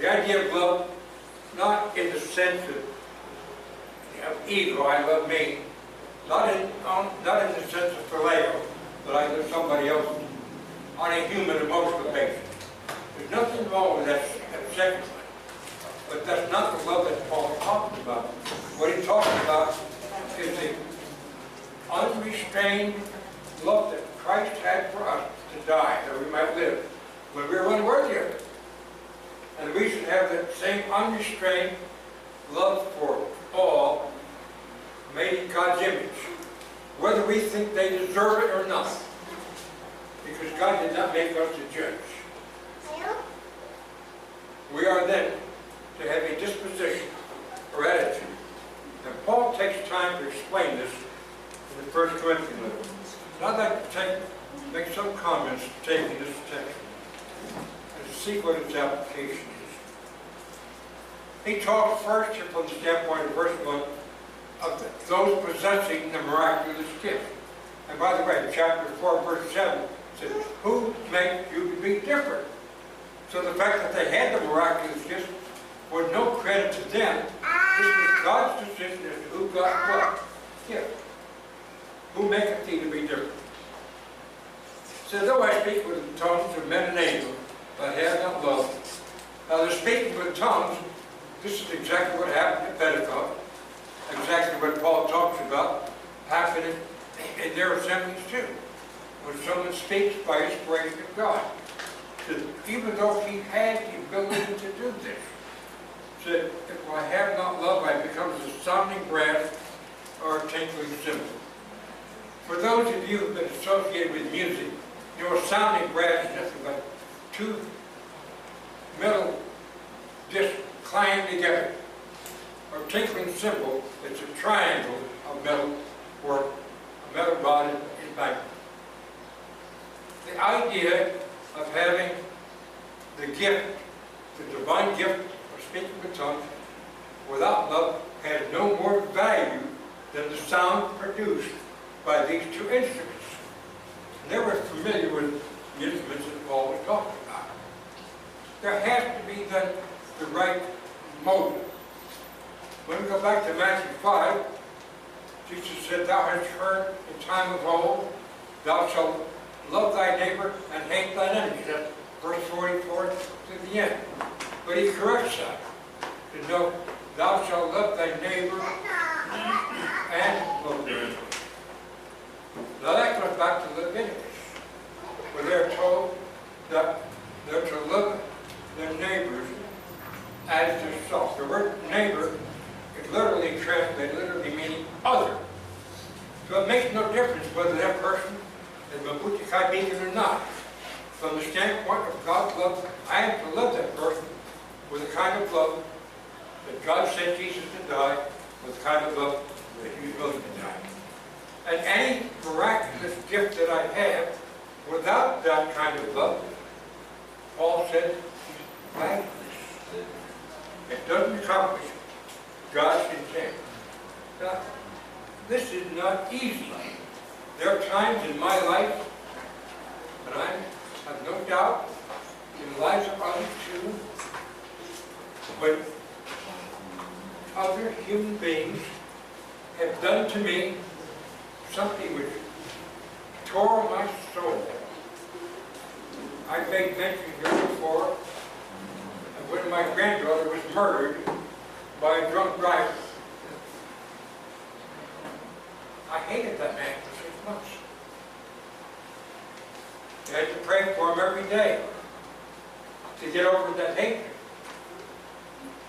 The idea of love, not in the sense of ego, I love me, not in the sense of phileo, that I love somebody else on a human emotional basis. There's nothing wrong with that second one. But that's not the love that Paul is talking about. What he's talking about is the unrestrained love that Christ had for us to die, that we might live, when we were unworthy of it. And we should have that same unrestrained love for all made in God's image, whether we think they deserve it or not. Because God did not make us to judge. We are then to have a disposition or attitude. And Paul takes time to explain this in the 1 Corinthians letter. And I'd like to make some comments taking this text and see what its application is. He talks first here from the standpoint of verse 1 of those possessing the miraculous gift. And by the way, chapter 4, verse 7 says, who makes you to be different? So the fact that they had the miraculous gift was no credit to them. This was God's decision as to who got what gift. Who maketh thee to be different? So though I speak with the tongues of men and angels, but have not love. Now the speaking with tongues, this is exactly what happened at Pentecost. Exactly what Paul talks about happening in their assemblies too. When someone speaks by inspiration of God. Even though he had the ability to do this, said, if I have not love, I become as a sounding brass or a tinkling cymbal. For those of you who have been associated with music, you know, a sounding brass is nothing but two metal discs clanging together. Or a tinkling cymbal, it's a triangle of metal or a metal rod in back. The idea of having the gift, the divine gift of speaking with tongues, without love, had no more value than the sound produced by these two instruments. And they were familiar with the instruments that Paul was talking about. There has to be then the right motive. When we go back to Matthew 5, Jesus said, thou hast heard in time of old, thou shalt love thy neighbor and hate thine enemy. That's verse 44 to the end. But he corrects that to know, thou shalt love thy neighbor and love thy enemy. Now that goes back to Leviticus, where they're told that they're to love their neighbors as themselves. The word neighbor is literally translated, literally meaning other. So it makes no difference whether that person is Mabuti Kai Beacon or not. From the standpoint of God's love, I am to love that person with the kind of love that God sent Jesus to die, with the kind of love that he was willing to die. And any miraculous gift that I have, without that kind of love, Paul said, is valueless. It doesn't accomplish God's intent. Now, this is not easy. There are times in my life, and I have no doubt in the lives of others too, when other human beings have done to me something which tore my soul. I've made mention here before of when my granddaughter was murdered by a drunk driver. I hated that man for 6 months. I had to pray for him every day to get over that hatred.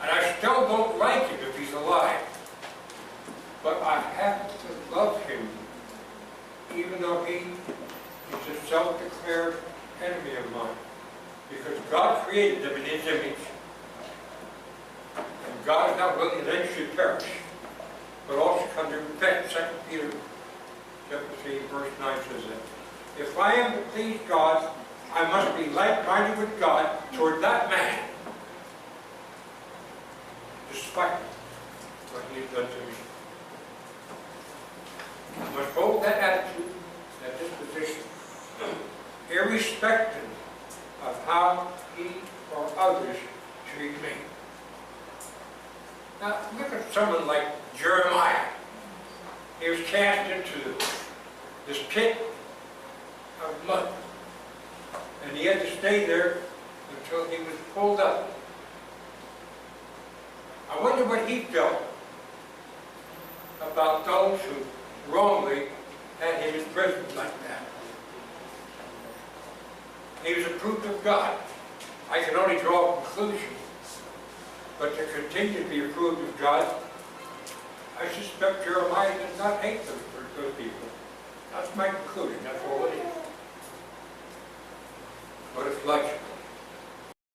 And I still don't like him if he's alive. But I have to love him, even though he is a self-declared enemy of mine. Because God created them in his image. And God is not willing that any should perish, but all should come to repent. 2 Peter chapter 3, verse 9 says that. If I am to please God, I must be like-minded with God toward that man, despite what he has done to me. I must hold that attitude, that disposition, irrespective of how he or others intrigued me. Now, look at someone like Jeremiah. He was cast into this pit of mud. And he had to stay there until he was pulled up. I wonder what he felt about those who wrongly had him in prison like that. He was approved of God. I can only draw a conclusion. But to continue to be approved of God, I suspect Jeremiah did not hate those people. That's my conclusion. That's all it is. But it's like